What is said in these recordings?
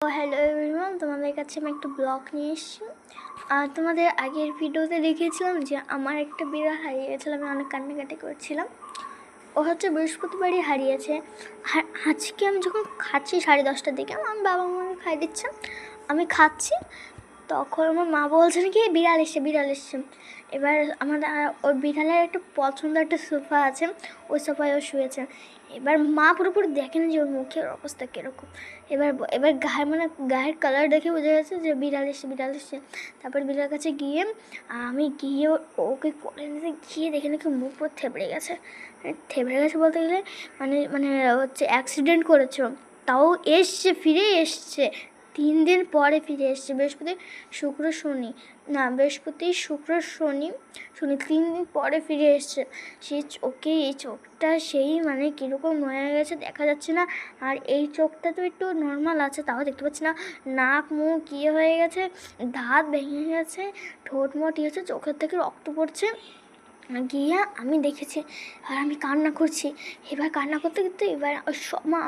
Hello everyone, তোমাদের কাছে আমি একটা ব্লগ নিয়ে এসেছি। আর তোমাদের আগের ভিডিওতে দেখিয়েছিলাম যে আমার একটা বিড়াল হারিয়ে গেছিলো, আমি অনেক কান্নাকাটি করছিলাম। ও হচ্ছে বৃহস্পতিবারই হারিয়েছে। আজকে আমি যখন খাচ্ছি 10:30টার দিকে, আমার বাবা মাকে খাই দিচ্ছে, আমি খাচ্ছি, তখন আমার মা বলছে নাকি বিড়াল এসছে। এবার আমাদের ওই বিড়ালের একটা পছন্দের একটা সোফা আছে, ওই সোফায় ও শুয়েছে। এবার মা পুরোপুরি দেখে না যে ওর মুখের অবস্থা কীরকম। এবার গায়ের কালার দেখে বোঝা গেছে যে বিড়াল এসছে। তারপর বিড়ালের কাছে গিয়ে আমি গিয়ে ওকে কোলে নিতে গিয়ে দেখে নাকি মুখ পুরো থেবড়ে গেছে বলতে গেলে মানে মানে হচ্ছে অ্যাক্সিডেন্ট করেছে। তাও ফিরে এসছে 3 দিন পরে ফিরে এসছে। বৃহস্পতি শুক্র শনি 3 দিন পরে ফিরে এসছে। এই চোখটা সেই মানে কীরকম হয়ে গেছে দেখা যাচ্ছে না। আর এই চোখটা তো একটু নর্মাল আছে, তাও দেখতে পাচ্ছি না। নাক মুখ ইয়ে হয়ে গেছে, দাঁত ভেঙে গেছে, ঠোঁট মোট হয়েছে, চোখের থেকে রক্ত পড়ছে। গিয়ে আমি দেখেছি আর আমি কান্না করছি। এবার কান্না করতে এবার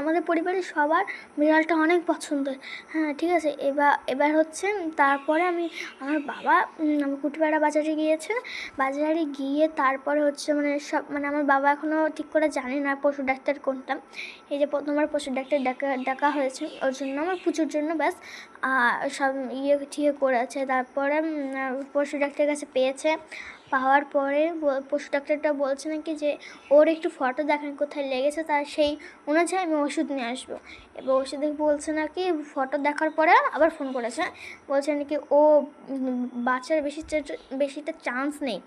আমাদের পরিবারের সবার বিড়ালটা অনেক পছন্দের। হ্যাঁ ঠিক আছে। এবার হচ্ছে তারপরে আমার বাবা কুটিপাড়া বাজারে গিয়ে তারপরে হচ্ছে আমার বাবা এখনও ঠিক করে জানে না পশু ডাক্তার কোনটা। এই যে প্রথমবার পশু ডাক্তার ডাকা হয়েছে ওর জন্য, আমার পুজোর জন্য, ব্যাস সব ঠিক করেছে। তারপরে পশু ডাক্তারের কাছে পাওয়ার পরে পশু ডাক্তারটা বলছে নাকি যে ওর একটু ফটো দেখান কোথায় লেগেছে, তার সেই অনুযায়ী আমি ওষুধ নিয়ে আসবো। এবার ওষুধ বলছে নাকি ফটো দেখার পরে আবার ফোন করেছে, বলছে নাকি ও বাচ্চার বেশিটা চান্স নেই।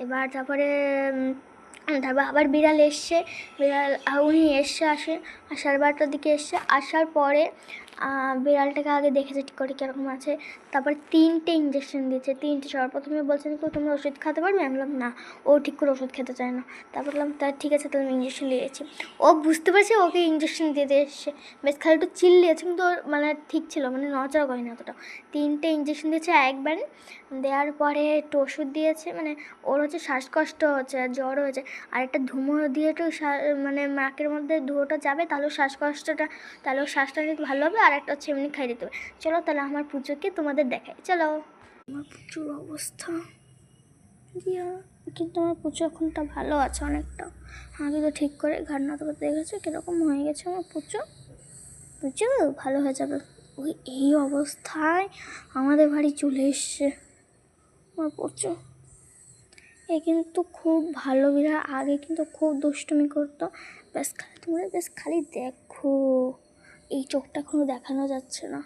এবার তারপর আবার বিড়াল উনি আসার 12:30টার দিকে আসার পরে বিড়ালটাকে আগে দেখেছে ঠিক করে কীরকম আছে। তারপর 3টে ইঞ্জেকশন দিয়েছে, সবার প্রথমে বলছে নাকি তুমি ওষুধ খেতে পারবে। আমি বললাম না, ও ঠিক করে ওষুধ খেতে চায় না। তারপর বললাম ঠিক আছে তাহলে আমি ইঞ্জেকশন দিয়েছি। ও বুঝতে পারছে ওকে ইঞ্জেকশন দিতে এসছে, বেশ খালি একটু চিল্লিয়েছে, কিন্তু ওর ঠিক ছিল, নড়াচড়া করেনি অতটা। 3টে ইঞ্জেকশন দিয়েছে একবারে। দেওয়ার পরে একটু ওষুধ দিয়েছে, ওর হচ্ছে শ্বাসকষ্ট হচ্ছে আর জ্বর হয়েছে। আর একটা ধুমো দিয়ে একটু নাকের মধ্যে ধুয়োটা যাবে, তাহলেও শ্বাসটা একটু ভালো হবে। আর একটা হচ্ছে এমনি খাই দিতে হবে। চলো তাহলে আমার পুজোকে তোমাদের দেখাই, চলো। আমার প্রচুর অবস্থা কিন্তু আমার পুজো এখনটা ভালো আছে অনেকটা। আগে তো ঠিক করে ঘাটনা তো দেখেছো কীরকম হয়ে গেছে। আমার পুজো ভালো হয়ে যাবে। এই অবস্থায় আমাদের বাড়ি চলে এসছে আমার পুজো। কিন্তু খুব ভালো বিড়াল, আগে কিন্তু খুব দুষ্টুমি করতো। তোমরা খালি দেখো, এই চোখটা এখনো দেখানো যাচ্ছে না।